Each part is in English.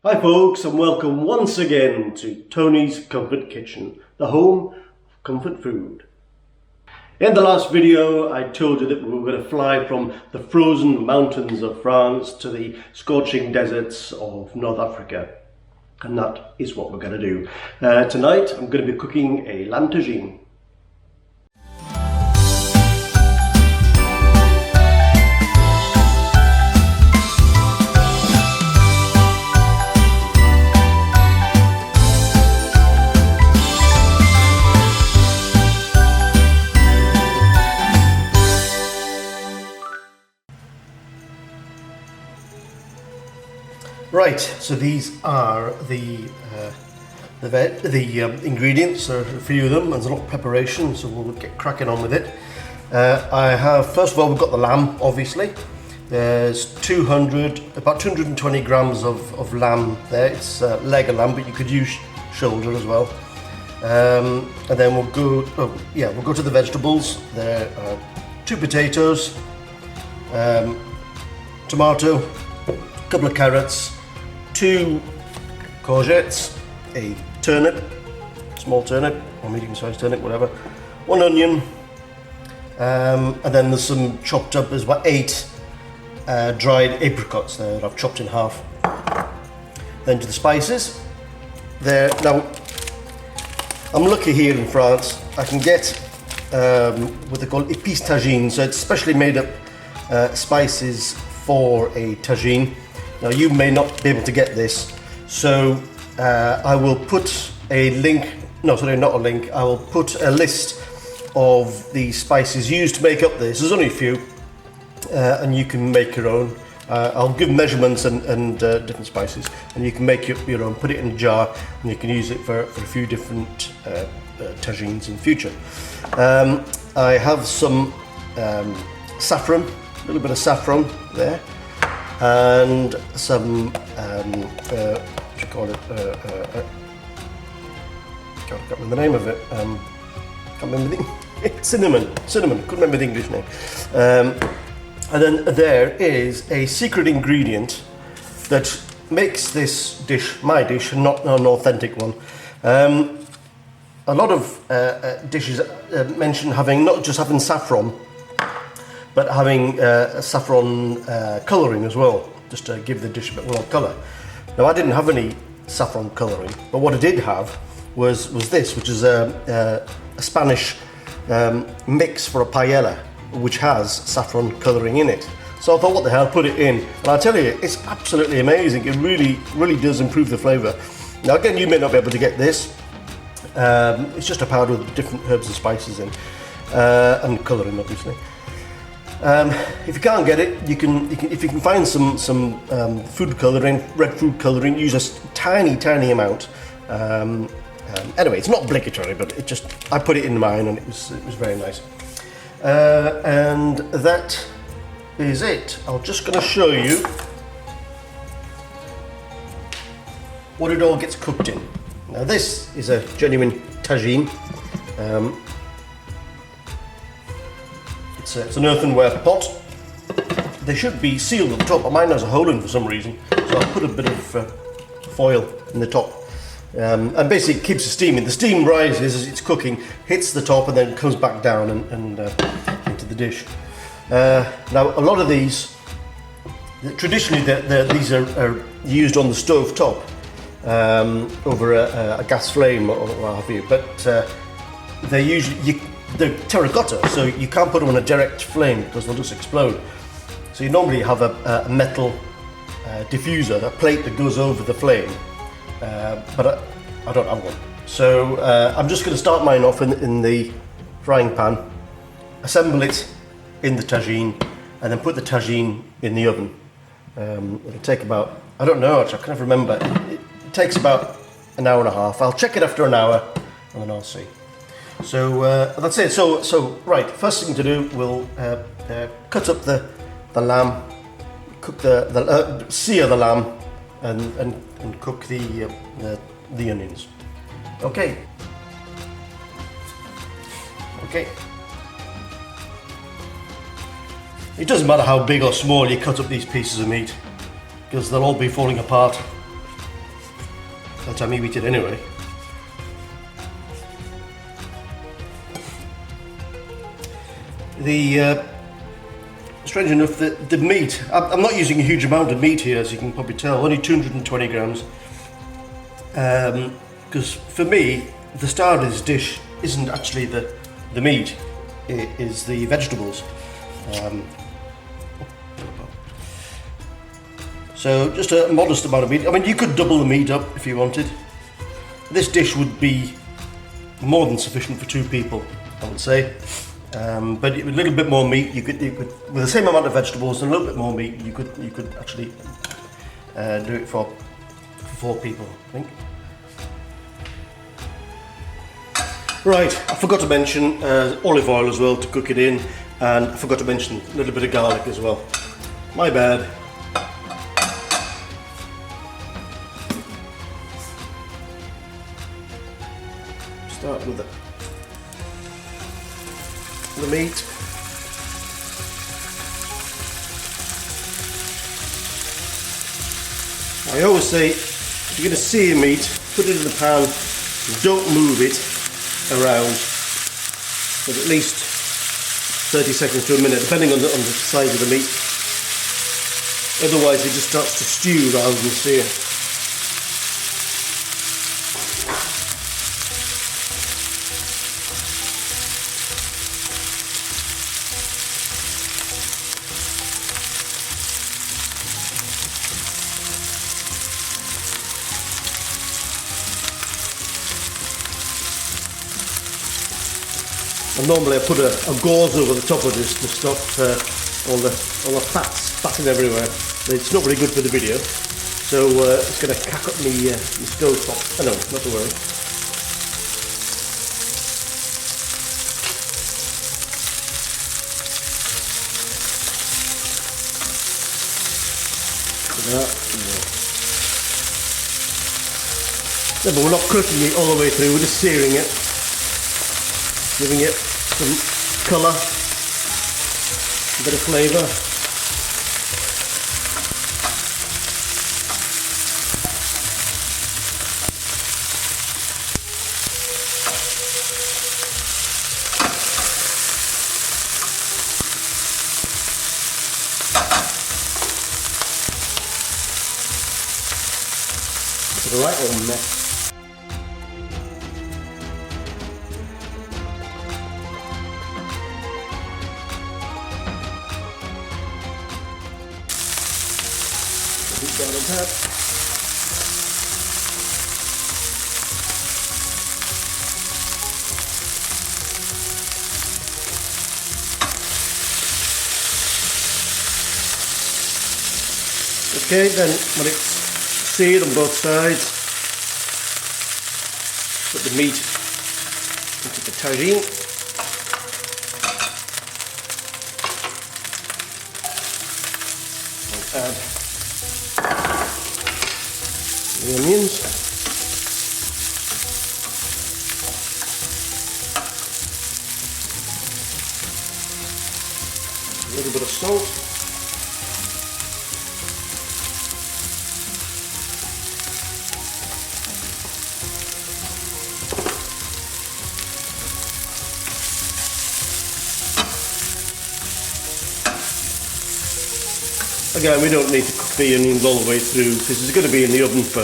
Hi folks, and welcome once again to Tony's Comfort Kitchen, the home of comfort food. In the last video I told you that we were going to fly from the frozen mountains of France to the scorching deserts of North Africa, and that is what we're going to do. Tonight I'm going to be cooking a lamb tagine. Right, so these are the ingredients. There are a few of them, and there's a lot of preparation, so we'll get cracking on with it. I have, first of all, we've got the lamb, obviously. There's about 220 grams of lamb there. It's leg of lamb, but you could use shoulder as well. And then we'll go to the vegetables. There are 2 potatoes, tomato, a couple of carrots, 2 courgettes, a turnip, small turnip or medium-sized turnip, whatever, 1 onion, and then there's some chopped up, there's about 8 dried apricots there that I've chopped in half. Then to the spices. There, now I'm lucky here in France, I can get what they call épices Tagine, so it's specially made up spices for a tagine. Now you may not be able to get this, so I will put a link, no sorry, not a link, I will put a list of the spices used to make up this. There's only a few, and you can make your own. I'll give measurements and different spices, and you can make your own, put it in a jar, and you can use it for a few different tagines in future. I have some saffron, a little bit of saffron there, and some what do you call it? God, I can't remember the name of it. Can't remember the cinnamon. Couldn't remember the English name. And then there is a secret ingredient that makes this dish, my dish, not an authentic one. A lot of dishes mention not just having saffron, but having saffron colouring as well, just to give the dish a bit more colour. Now I didn't have any saffron colouring, but what I did have was this, which is a Spanish mix for a paella, which has saffron colouring in it. So I thought, what the hell, put it in, and I'll tell you, it's absolutely amazing. It really does improve the flavour. Now again, you may not be able to get this. It's just a powder with different herbs and spices in, and colouring, obviously. If you can't get it, you can if you can find some food colouring, red food colouring, use a tiny amount. Anyway, it's not obligatory, but I put it in mine, and it was very nice. And that is it. I'm just going to show you what it all gets cooked in. Now this is a genuine tagine. It's an earthenware pot. They should be sealed at the top, but mine has a hole in for some reason, so I'll put a bit of foil in the top. And basically it keeps the steam in. The steam rises as it's cooking, hits the top, and then comes back down and into the dish. Now a lot of these, traditionally these are used on the stove top over a gas flame or what have you, but they're usually they're terracotta, so you can't put them on a direct flame because they'll just explode. So you normally have a metal diffuser, a plate that goes over the flame, but I don't have one. So I'm just going to start mine off in the frying pan, assemble it in the tagine, and then put the tagine in the oven. It'll take about, I don't know actually, I can't remember. It takes about an hour and a half. I'll check it after an hour, and then I'll see. So that's it. So right, first thing to do, we'll cut up the lamb, cook sear the lamb, and cook the onions. Okay. It doesn't matter how big or small you cut up these pieces of meat, because they'll all be falling apart by the time you eat it anyway. Strange enough, the meat, I'm not using a huge amount of meat here, as you can probably tell, only 220 grams. Because for me, the star of this dish isn't actually the meat, it is the vegetables. So just a modest amount of meat. I mean, you could double the meat up if you wanted. This dish would be more than sufficient for 2 people, I would say. But with a little bit more meat, you could, with the same amount of vegetables and a little bit more meat, you could actually do it for 4 people, I think. Right, I forgot to mention olive oil as well to cook it in, and I forgot to mention a little bit of garlic as well. My bad. Start with the meat. I always say, if you're going to sear meat, put it in the pan, don't move it around for at least 30 seconds to a minute, depending on the size of the meat. Otherwise it just starts to stew rather than sear. And normally I put a gauze over the top of this to stop all the fats spatting everywhere. But it's not really good for the video, so it's going to cack up my stove top. Oh no, not to worry. Yeah, but we're not cooking it all the way through, we're just searing it, giving it some colour, a bit of flavour. It's a right little mess. Down on top. Okay, then when it's seared on both sides, put the meat into the tagine. And add the onions, a little bit of salt, again, we don't need to cook the onions all the way through because it's going to be in the oven for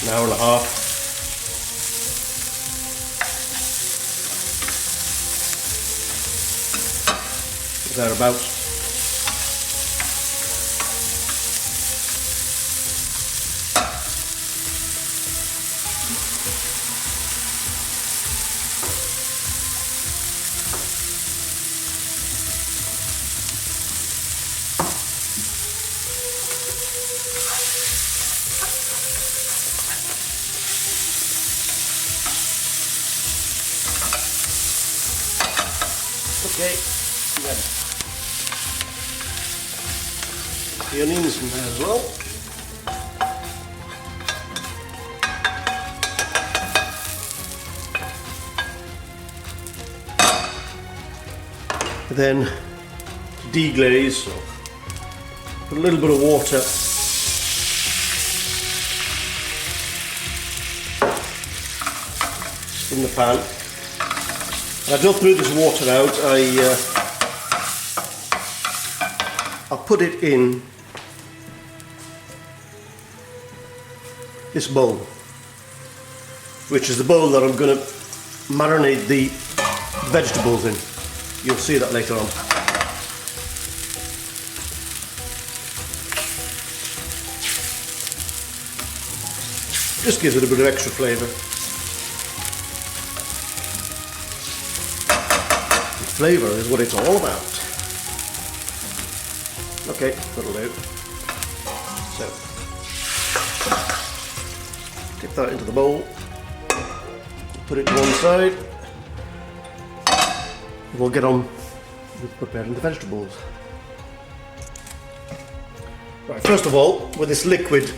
an hour and a half. Thereabouts. Okay, the onions in there as well. Then deglaze, so put a little bit of water in the pan. And I don't throw this water out. I put it in this bowl, which is the bowl that I'm going to marinate the vegetables in. You'll see that later on. Just gives it a bit of extra flavour. Flavour is what it's all about. Okay, that'll do. So, dip that into the bowl, put it to one side, we'll get on with preparing the vegetables. Right, first of all, with this liquid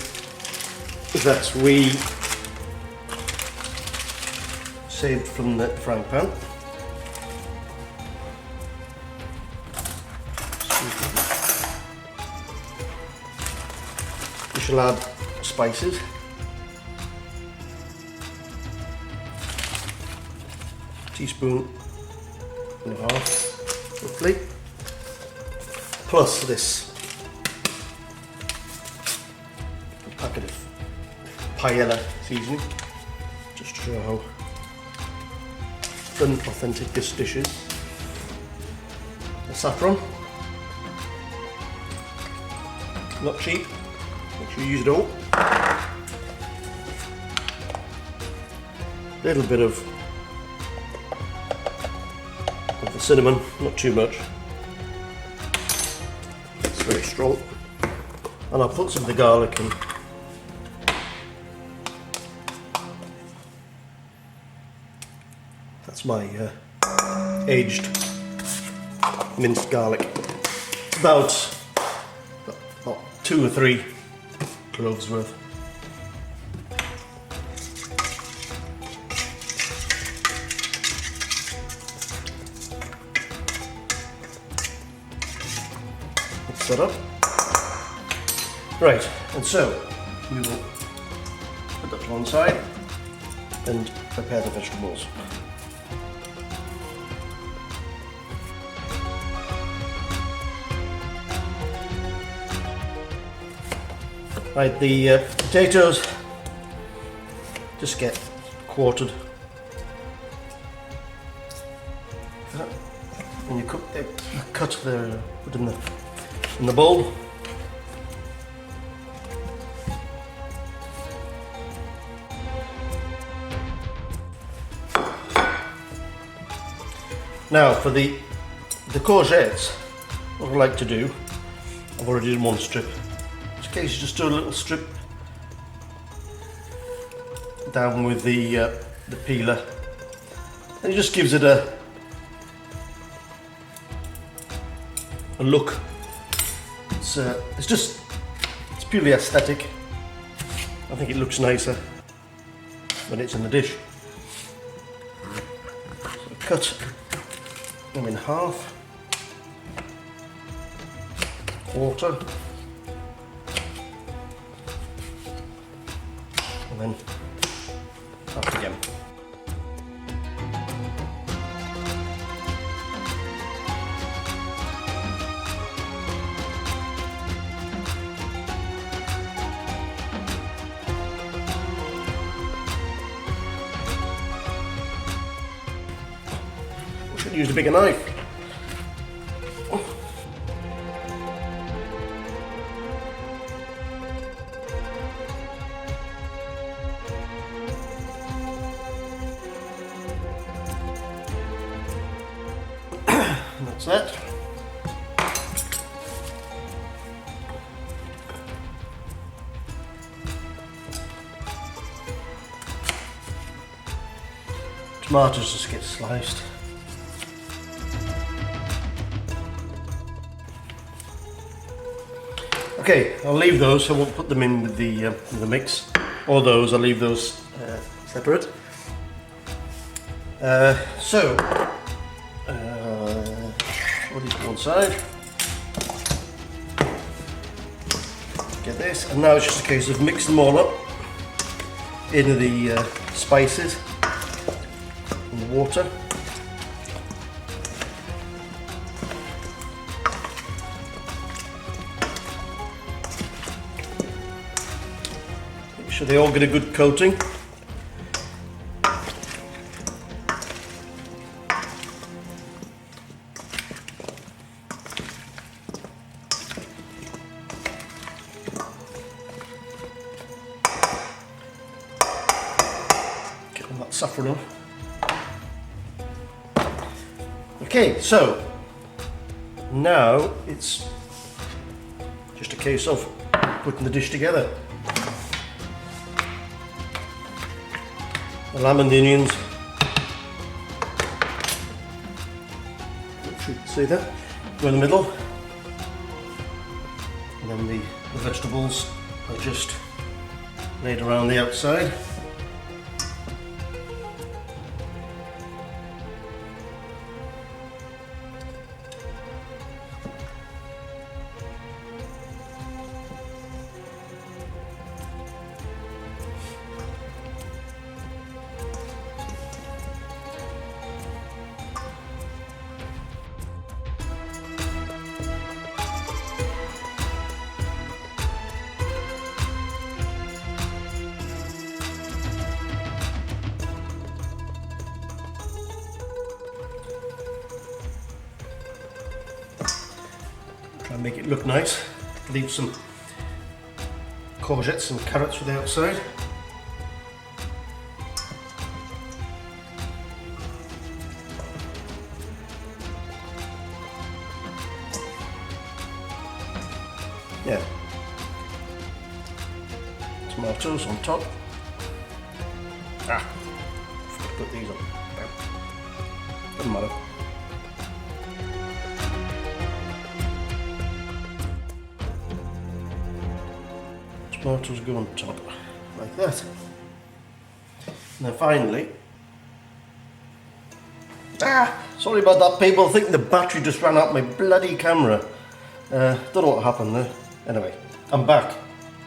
that we saved from the frying pan, we shall add spices. Teaspoon and a half, roughly, plus this packet of paella seasoning, just to show how authentic this dish is. The saffron, not cheap, make sure you use it all. A little bit of the cinnamon, not too much. It's very strong. And I'll put some of the garlic in. That's my aged minced garlic. About 2 or 3 cloves worth. Set up. Right, and so we will put that to one side and prepare the vegetables. Right, the potatoes just get quartered. And you cut the put in the bowl. Now for the courgettes, what I like to do, I've already done one strip. In this case, just do a little strip down with the peeler, and it just gives it a look. It's purely aesthetic. I think it looks nicer when it's in the dish. So cut them in half, quarter, and then half again. Use a bigger knife. And that's that. Tomatoes just get sliced. Okay, I'll leave those, so I won't put them in with the mix. Or those, I'll leave those separate. Put these to one side. Get this, and now it's just a case of mixing them all up into the spices. and water. Make sure they all get a good coating. Saffron on. Okay, so now it's just a case of putting the dish together. The lamb and the onions. Not sure you can see that. Go in the middle. And then the vegetables are just laid around the outside. Try and make it look nice. Leave some courgettes and carrots for the outside. Yeah. Tomatoes on top. Forgot to put these on. Doesn't matter. Tomatoes go on top, like that. And then finally, sorry about that, people. I think the battery just ran out my bloody camera. Don't know what happened there. Anyway, I'm back.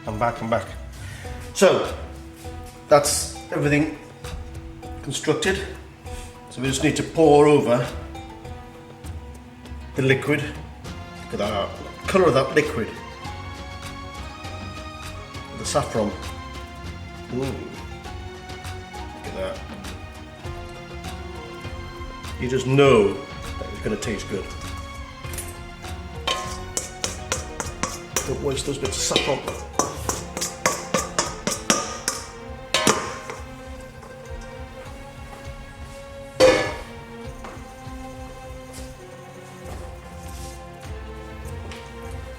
I'm back. So, that's everything constructed. So we just need to pour over the liquid. Look at that colour of that liquid. The saffron. Ooh. Look at that. You just know that it's going to taste good. Don't waste those bits of saffron.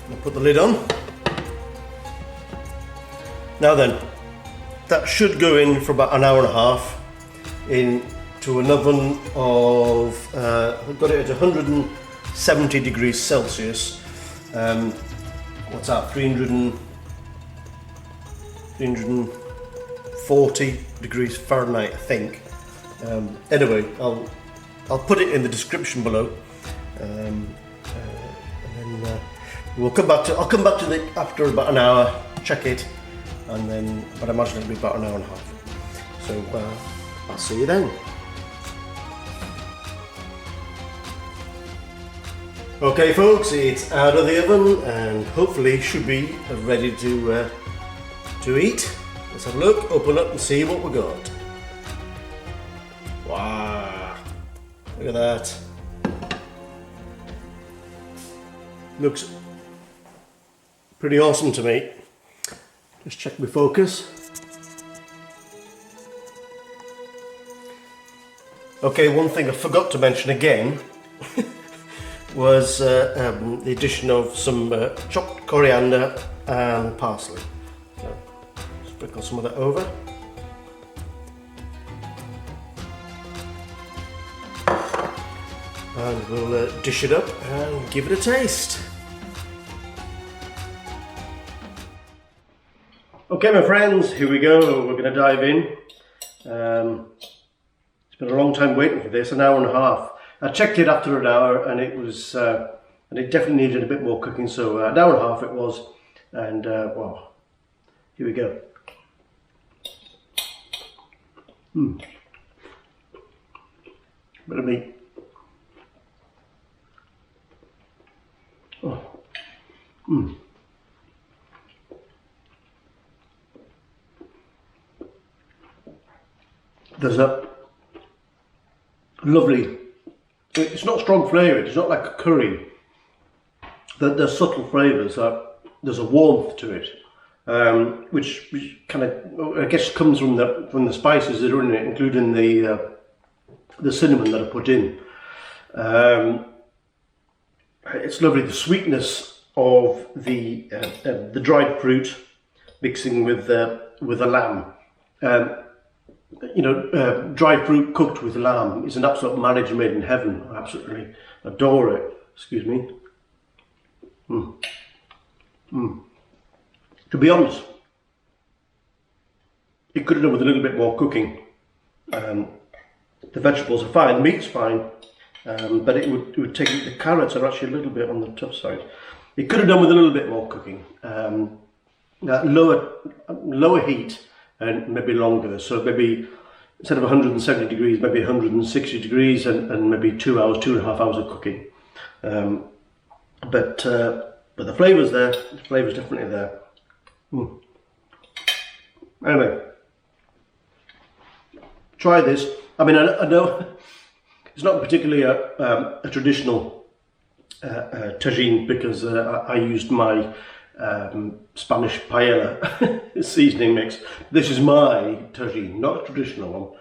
I'll put the lid on. Now then, that should go in for about an hour and a half into an oven of, I've got it at 170 degrees Celsius. What's that, 340 degrees Fahrenheit, I think. Anyway, I'll put it in the description below. And then I'll come back to it after about an hour, check it, and then, but I imagine it'll be about an hour and a half. So I'll see you then. Okay folks, it's out of the oven and hopefully should be ready to eat. Let's have a look, open up and see what we got. Wow, look at that. Looks pretty awesome to me. Just check my focus. Okay, one thing I forgot to mention again was the addition of some chopped coriander and parsley. So, sprinkle some of that over. And we'll dish it up and give it a taste. Okay my friends, here we go, we're going to dive in. It's been a long time waiting for this, an hour and a half. I checked it after an hour and it was, and it definitely needed a bit more cooking, so an hour and a half it was, and wow, here we go. bit of meat. Oh. There's a lovely, it's not strong flavour, it's not like a curry. There's subtle flavours, there's a warmth to it, which kind of, I guess, comes from the spices that are in it, including the cinnamon that I put in. It's lovely, the sweetness of the dried fruit mixing with the lamb. You know, dried fruit cooked with lamb is an absolute marriage made in heaven. I absolutely adore it. Excuse me. To be honest, it could have done with a little bit more cooking. The vegetables are fine, the meat's fine, but it would take, the carrots are actually a little bit on the tough side. It could have done with a little bit more cooking. Lower heat and maybe longer, so maybe instead of 170 degrees, maybe 160 degrees and maybe 2 hours, 2.5 hours of cooking. But the flavour's there, the flavour's definitely there. Anyway, try this. I mean, I know it's not particularly a traditional tagine, because I used my Spanish paella seasoning mix. This is my tagine, not a traditional one.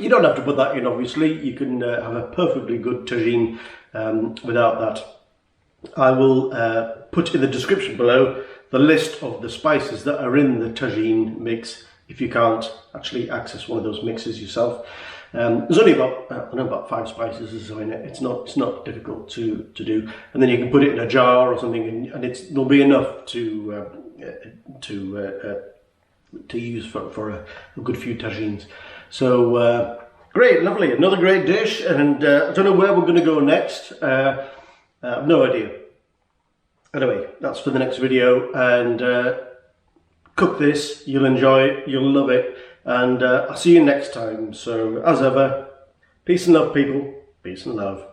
You don't have to put that in, obviously. You can have a perfectly good tagine without that. I will put in the description below the list of the spices that are in the tagine mix if you can't actually access one of those mixes yourself. There's only about 5 spices or so in it. It's not difficult to do, and then you can put it in a jar or something, and there'll be enough to use for a good few tagines. So great, lovely, another great dish, and I don't know where we're going to go next. I have no idea. Anyway, that's for the next video, and cook this, you'll enjoy it, you'll love it, and I'll see you next time. So, as ever, peace and love, people. Peace and love.